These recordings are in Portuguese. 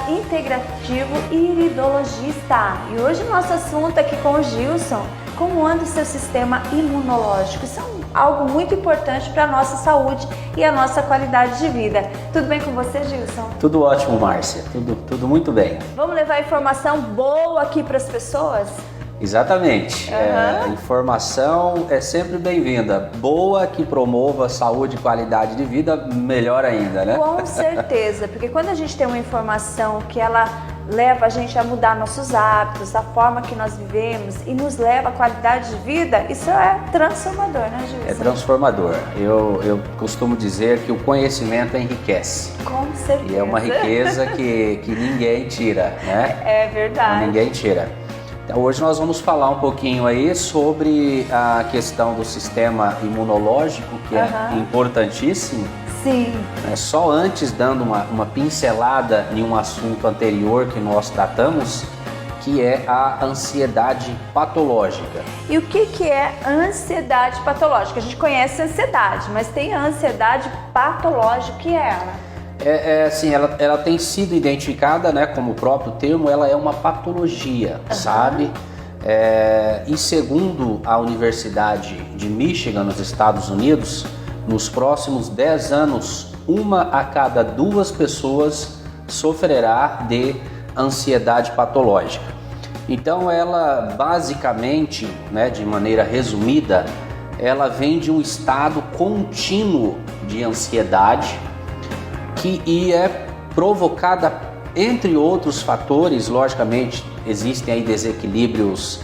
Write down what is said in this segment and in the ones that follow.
Integrativo e iridologista. E hoje o nosso assunto aqui com o Gilson, como anda o seu sistema imunológico. Isso é algo muito importante para a nossa saúde e a nossa qualidade de vida. Tudo bem com você, Gilson? Tudo ótimo, Márcia. Tudo muito bem. Vamos levar informação boa aqui para as pessoas? Exatamente. Informação é sempre bem-vinda. Boa, que promova saúde e qualidade de vida, melhor ainda, né? Com certeza, porque quando a gente tem uma informação que ela leva a gente a mudar nossos hábitos, a forma que nós vivemos e nos leva à qualidade de vida, isso é transformador, né, Gilson? É transformador. Eu costumo dizer que o conhecimento enriquece. Com certeza. E é uma riqueza que ninguém tira, né? É verdade. Ninguém tira. Então, hoje nós vamos falar um pouquinho aí sobre a questão do sistema imunológico, que é importantíssimo. Sim. Só antes, dando uma pincelada em um assunto anterior que nós tratamos, que é a ansiedade patológica. E o que é ansiedade patológica? A gente conhece a ansiedade, mas tem a ansiedade patológica, que é ela? Assim, ela tem sido identificada, né, como o próprio termo, ela é uma patologia, sabe? E segundo a Universidade de Michigan, nos Estados Unidos, nos próximos 10 anos, 1 a cada 2 pessoas sofrerá de ansiedade patológica. Então ela basicamente, né, de maneira resumida, ela vem de um estado contínuo de ansiedade e é provocada, entre outros fatores, logicamente, existem aí desequilíbrios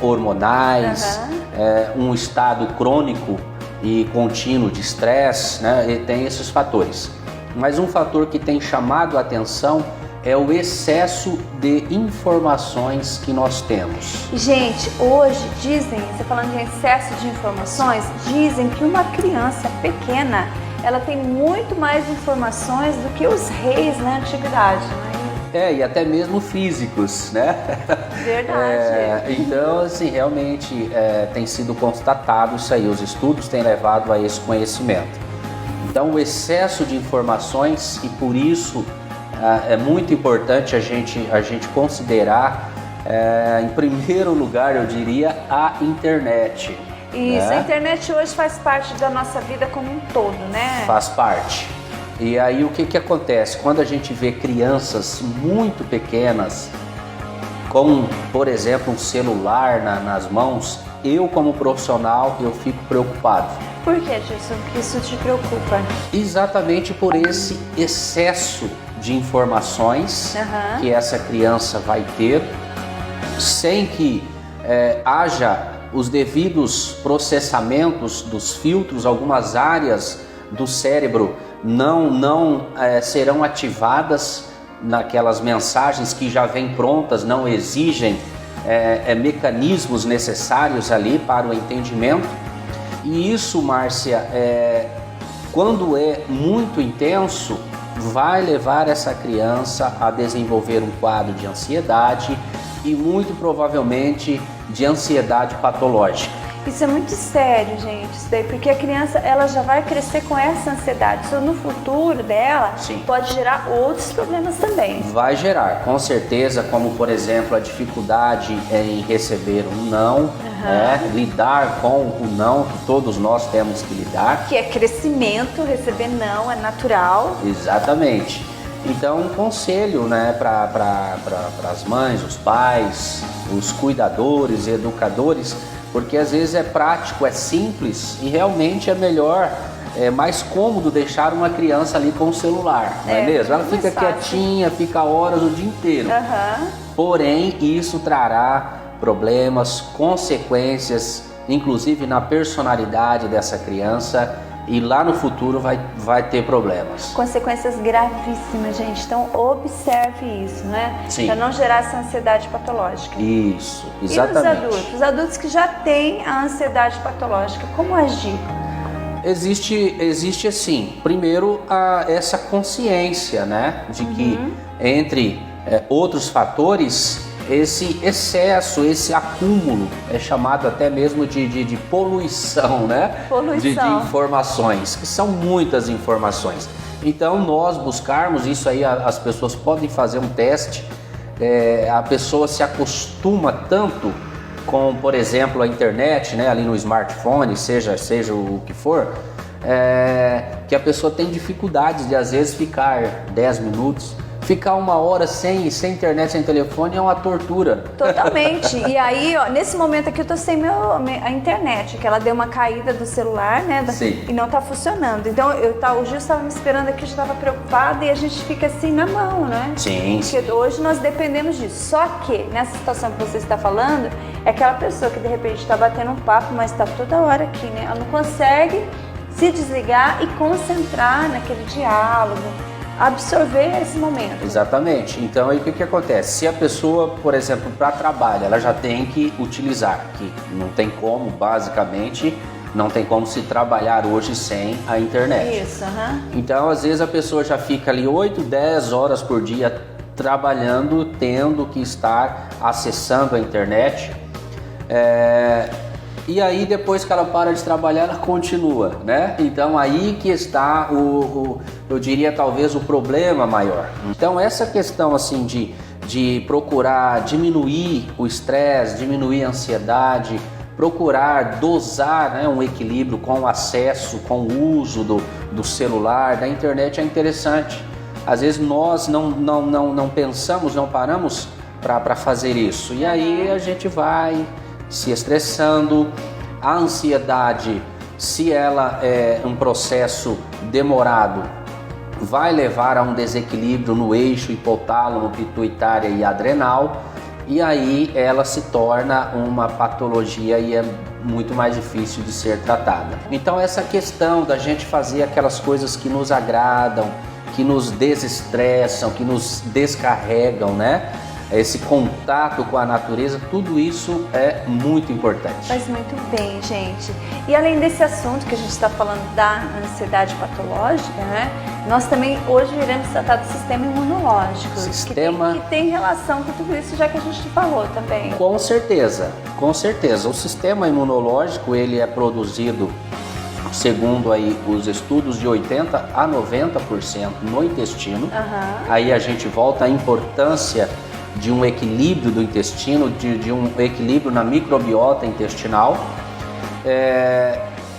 hormonais, um estado crônico e contínuo de estresse, né? E tem esses fatores. Mas um fator que tem chamado a atenção é o excesso de informações que nós temos. Gente, hoje dizem, você falando de excesso de informações, dizem que uma criança pequena, ela tem muito mais informações do que os reis na antiguidade, né? E até mesmo físicos, né? Verdade. Então, assim, realmente tem sido constatado isso aí, os estudos têm levado a esse conhecimento. Então, o excesso de informações, e por isso é muito importante a gente considerar, em primeiro lugar, eu diria, a internet. Isso, né? A internet hoje faz parte da nossa vida como um todo, né? Faz parte. E aí o que acontece? Quando a gente vê crianças muito pequenas, com, por exemplo, um celular nas mãos, eu como profissional, eu fico preocupado. Por que, Gilson, que isso te preocupa? Exatamente por esse excesso de informações que essa criança vai ter, sem que haja os devidos processamentos dos filtros. Algumas áreas do cérebro não serão ativadas naquelas mensagens que já vêm prontas, não exigem mecanismos necessários ali para o entendimento. E isso, Márcia, quando é muito intenso, vai levar essa criança a desenvolver um quadro de ansiedade e muito provavelmente de ansiedade patológica. Isso é muito sério, gente, isso daí, porque a criança ela já vai crescer com essa ansiedade. Isso no futuro dela pode gerar outros problemas também. Vai gerar, com certeza, como por exemplo a dificuldade em receber um não, lidar com o não, que todos nós temos que lidar. Que é crescimento, receber não é natural. Exatamente. Então, um conselho, né, para as mães, os pais, os cuidadores, educadores, porque às vezes é prático, é simples e realmente é melhor, é mais cômodo deixar uma criança ali com o celular, não é mesmo? Ela fica quietinha, fica horas o dia inteiro. Porém, isso trará problemas, consequências, inclusive na personalidade dessa criança, e lá no futuro vai ter problemas. Consequências gravíssimas, gente. Então observe isso, né? Sim. Para não gerar essa ansiedade patológica. Isso, exatamente. E os adultos? Os adultos que já têm a ansiedade patológica, como agir? Existe assim, primeiro essa consciência, né? De que entre outros fatores, esse excesso, esse acúmulo é chamado até mesmo de poluição, né? Poluição. De informações, que são muitas informações. Então nós buscarmos isso aí, as pessoas podem fazer um teste, a pessoa se acostuma tanto com, por exemplo, a internet, né, ali no smartphone, seja o que for, que a pessoa tem dificuldades de às vezes ficar 10 minutos, ficar 1 hora sem internet, sem telefone é uma tortura. Totalmente. E aí, ó, nesse momento aqui eu tô sem a internet, que ela deu uma caída do celular, né? Sim. E não tá funcionando. Então o Gil estava me esperando aqui, eu já estava preocupada e a gente fica assim na mão, né? Sim. Porque hoje nós dependemos disso. Só que nessa situação que você está falando, é aquela pessoa que de repente está batendo um papo, mas está toda hora aqui, né? Ela não consegue se desligar e concentrar naquele diálogo, absorver esse momento. Exatamente. Então aí o que acontece? Se a pessoa, por exemplo, para trabalho, ela já tem que utilizar, que não tem como, basicamente, não tem como se trabalhar hoje sem a internet. Isso, Então às vezes a pessoa já fica ali 8, 10 horas por dia trabalhando, tendo que estar acessando a internet. E aí depois que ela para de trabalhar, ela continua, né? Então aí que está eu diria talvez o problema maior. Então essa questão assim de procurar diminuir o estresse, diminuir a ansiedade, procurar dosar, né, um equilíbrio com o acesso, com o uso do celular, da internet é interessante. Às vezes nós não pensamos, não paramos para fazer isso. E aí a gente vai se estressando. A ansiedade, se ela é um processo demorado, vai levar a um desequilíbrio no eixo hipotálamo, pituitária e adrenal, e aí ela se torna uma patologia e é muito mais difícil de ser tratada. Então essa questão da gente fazer aquelas coisas que nos agradam, que nos desestressam, que nos descarregam, né? Esse contato com a natureza, tudo isso é muito importante. Faz muito bem, gente. E além desse assunto que a gente está falando da ansiedade patológica, né? Nós também hoje iremos tratar do sistema imunológico, que tem relação com tudo isso, já que a gente falou também. Com certeza, com certeza. O sistema imunológico, ele é produzido, segundo aí os estudos, de 80% a 90% no intestino. Aí a gente volta à importância de um equilíbrio do intestino, de um equilíbrio na microbiota intestinal.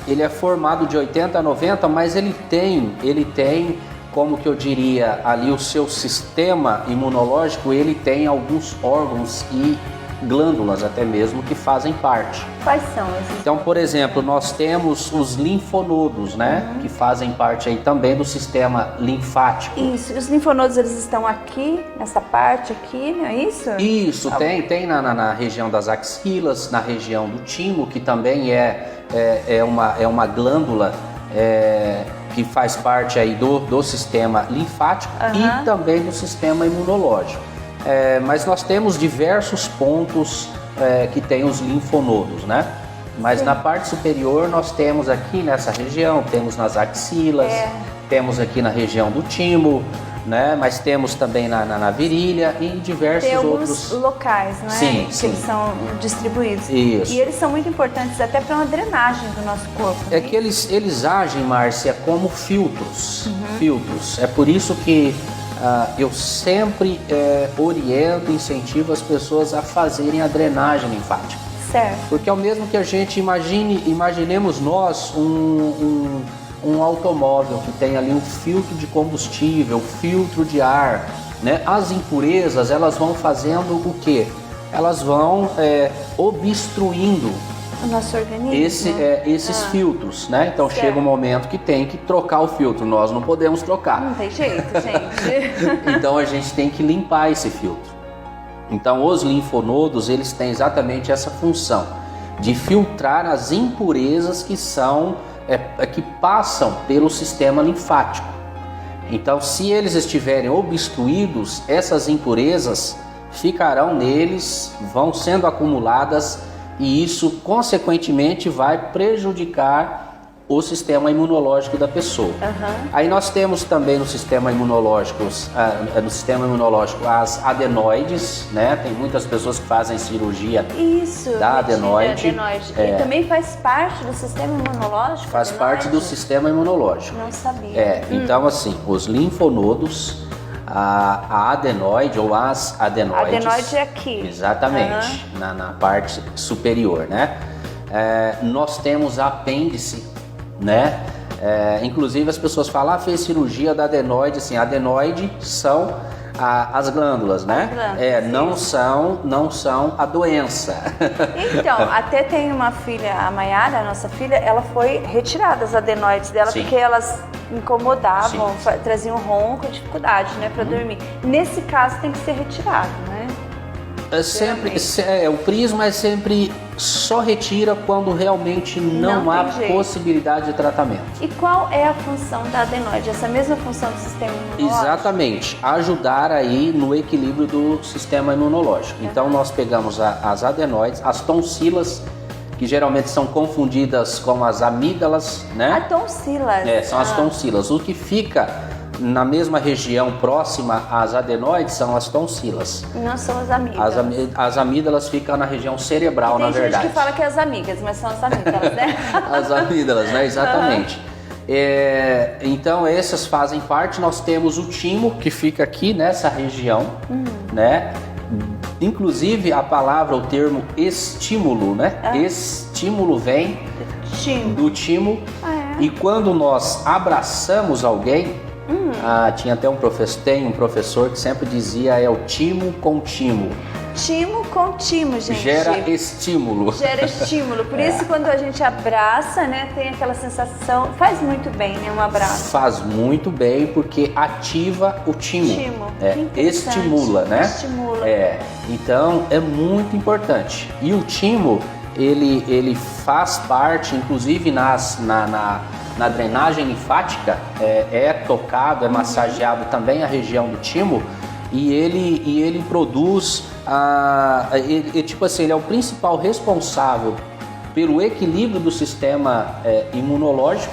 Ele é formado de 80% a 90%, mas ele tem, como que eu diria, ali o seu sistema imunológico, ele tem alguns órgãos e glândulas até mesmo que fazem parte. Quais são esses? Então, por exemplo, nós temos os linfonodos, né? Que fazem parte aí também do sistema linfático. Isso, os linfonodos eles estão aqui, nessa parte aqui, não é isso? Isso, tem na região das axilas, na região do timo, que também é uma glândula que faz parte aí do sistema linfático e também do sistema imunológico. Mas nós temos diversos pontos que tem os linfonodos, né? Mas sim, na parte superior nós temos aqui nessa região, temos nas axilas, temos aqui na região do timo, né? Mas temos também na virilha e em diversos tem alguns outros locais, não é? Sim, que sim, eles são distribuídos. Isso. E eles são muito importantes até para uma drenagem do nosso corpo. É que eles agem, Márcia, como filtros. Filtros. É por isso que eu sempre oriento, incentivo as pessoas a fazerem a drenagem linfática. Certo. Porque ao mesmo que a gente imaginemos nós um automóvel que tem ali um filtro de combustível, filtro de ar, né? As impurezas, elas vão fazendo o quê? Elas vão obstruindo o nosso organismo. Esses filtros, né? Então certo, chega um momento que tem que trocar o filtro, nós não podemos trocar. Não tem jeito, gente. Então a gente tem que limpar esse filtro. Então os linfonodos, eles têm exatamente essa função de filtrar as impurezas que passam pelo sistema linfático. Então se eles estiverem obstruídos, essas impurezas ficarão neles, vão sendo acumuladas, e isso consequentemente vai prejudicar o sistema imunológico da pessoa. Aí nós temos também no sistema imunológico as adenoides, né? Tem muitas pessoas que fazem cirurgia da adenoide. E também faz parte do sistema imunológico? Faz parte do sistema imunológico. Não sabia. Então assim, os linfonodos, a adenoide ou as adenoides. Adenoide é aqui. Exatamente, na parte superior, né? Nós temos apêndice, né? Inclusive as pessoas falam, fez cirurgia da adenoide, assim, adenoide são as glândulas, né? Não são a doença. Então, até tem uma filha, a Maiara, a nossa filha, ela foi retirada as adenoides dela porque elas incomodavam, traziam ronco, dificuldade, né, para dormir. Nesse caso tem que ser retirado, né? O prisma é sempre só retira quando realmente não há possibilidade de tratamento. E qual é a função da adenoide? Essa mesma função do sistema imunológico? Exatamente, ajudar aí no equilíbrio do sistema imunológico. Então nós pegamos as adenoides, as tonsilas, que geralmente são confundidas com as amígdalas, né? As tonsilas? São as tonsilas. O que fica na mesma região próxima às adenoides são as tonsilas. Não são as amígdalas. As amígdalas ficam na região cerebral, na verdade. Tem gente que fala que é as amigas, mas são as amígdalas, né? As amígdalas, né? Exatamente. Então essas fazem parte. Nós temos o timo, que fica aqui nessa região, né? Inclusive a palavra, o termo estímulo, né? Estímulo vem do timo. E quando nós abraçamos alguém, tinha até um professor que sempre dizia, é o timo com timo. Timo com timo, gente. Gera estímulo. Gera estímulo. Por isso, quando a gente abraça, né, tem aquela sensação. Faz muito bem, né, um abraço. Faz muito bem, porque ativa o timo. Estimula, né? Estimula. Então, é muito importante. E o timo, ele faz parte, inclusive na drenagem linfática, tocado, massageado também a região do timo, e ele produz, ele é o principal responsável pelo equilíbrio do sistema imunológico,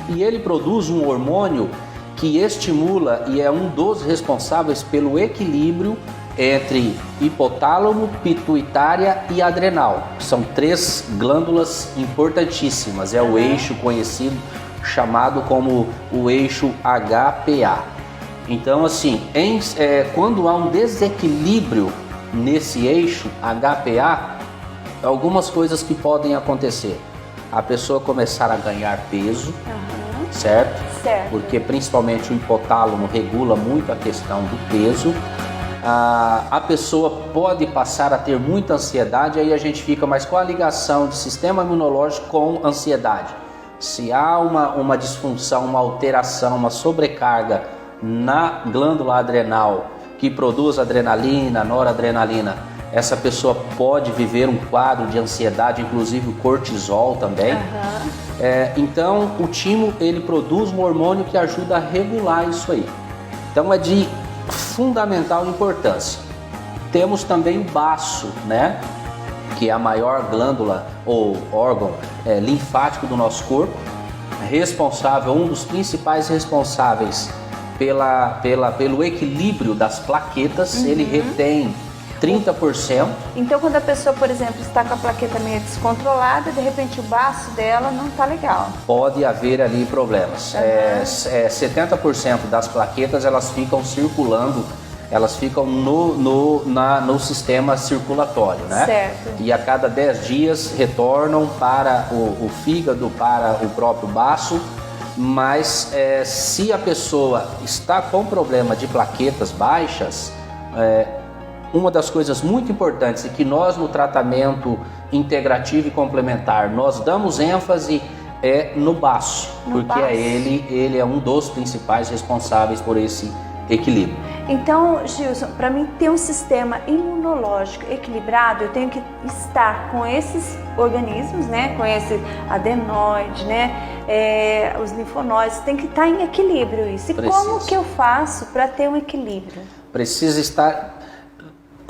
e ele produz um hormônio que estimula e é um dos responsáveis pelo equilíbrio entre hipotálamo, pituitária e adrenal. São 3 glândulas importantíssimas, o eixo conhecido, chamado como o eixo HPA. Então assim, quando há um desequilíbrio nesse eixo HPA, algumas coisas que podem acontecer. A pessoa começar a ganhar peso, certo? Porque principalmente o hipotálamo regula muito a questão do peso. A pessoa pode passar a ter muita ansiedade, aí a gente fica mais com a ligação de sistema imunológico com ansiedade. Se há uma disfunção, uma alteração, uma sobrecarga na glândula adrenal que produz adrenalina, noradrenalina, essa pessoa pode viver um quadro de ansiedade, inclusive o cortisol também. Então o timo, ele produz um hormônio que ajuda a regular isso aí. Então é de fundamental importância. Temos também o baço, né? Que é a maior glândula ou órgão linfático do nosso corpo, um dos principais responsáveis pelo equilíbrio das plaquetas. Ele retém 30%. Então quando a pessoa, por exemplo, está com a plaqueta meio descontrolada, de repente o baço dela não está legal. Pode haver ali problemas. 70% das plaquetas, elas ficam circulando, elas ficam no sistema circulatório, né? Certo. E a cada 10 dias retornam para o fígado, para o próprio baço. Mas se a pessoa está com problema de plaquetas baixas, uma das coisas muito importantes é que nós no tratamento integrativo e complementar, nós damos ênfase no baço, porque ele é um dos principais responsáveis por esse equilíbrio. Então, Gilson, para mim ter um sistema imunológico equilibrado, eu tenho que estar com esses organismos, né? Com esse adenoide, né? Os linfonoides, tem que estar em equilíbrio isso. E como que eu faço para ter um equilíbrio? Precisa estar...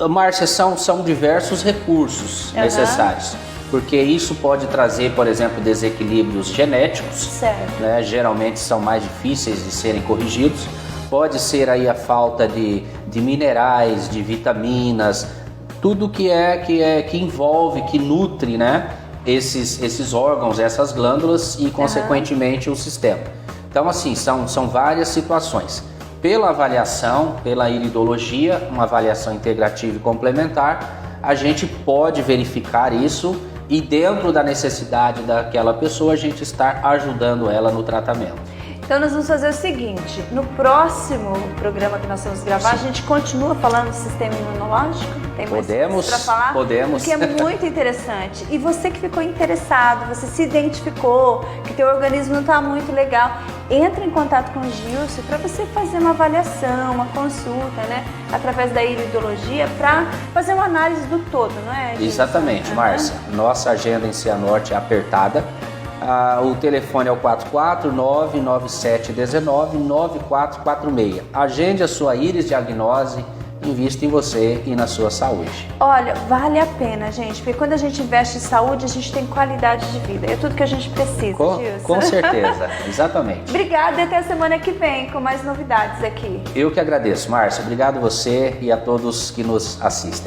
Márcia, são diversos recursos necessários. porque isso pode trazer, por exemplo, desequilíbrios genéticos, Certo. né? Geralmente são mais difíceis de serem corrigidos. Pode ser aí a falta de minerais, de vitaminas, tudo que envolve, que nutre, né? Esses órgãos, essas glândulas e, consequentemente, o sistema. Então, assim, são várias situações. Pela avaliação, pela iridologia, uma avaliação integrativa e complementar, a gente pode verificar isso e, dentro da necessidade daquela pessoa, a gente estar ajudando ela no tratamento. Então nós vamos fazer o seguinte, no próximo programa que nós vamos gravar, a gente continua falando do sistema imunológico? Tem mais coisas para falar? Podemos. Porque é muito interessante. E você que ficou interessado, você se identificou, que teu organismo não está muito legal, entra em contato com o Gilson para você fazer uma avaliação, uma consulta, né? Através da iridologia, para fazer uma análise do todo, não é, Gilson? Exatamente, Márcia. Nossa agenda em Cianorte é apertada. O telefone é o 449-9719-9446. Agende a sua íris diagnose, invista em você e na sua saúde. Olha, vale a pena, gente, porque quando a gente investe em saúde, a gente tem qualidade de vida. É tudo que a gente precisa, Gilson. Com certeza, exatamente. Obrigada e até a semana que vem com mais novidades aqui. Eu que agradeço, Márcia. Obrigado você e a todos que nos assistem.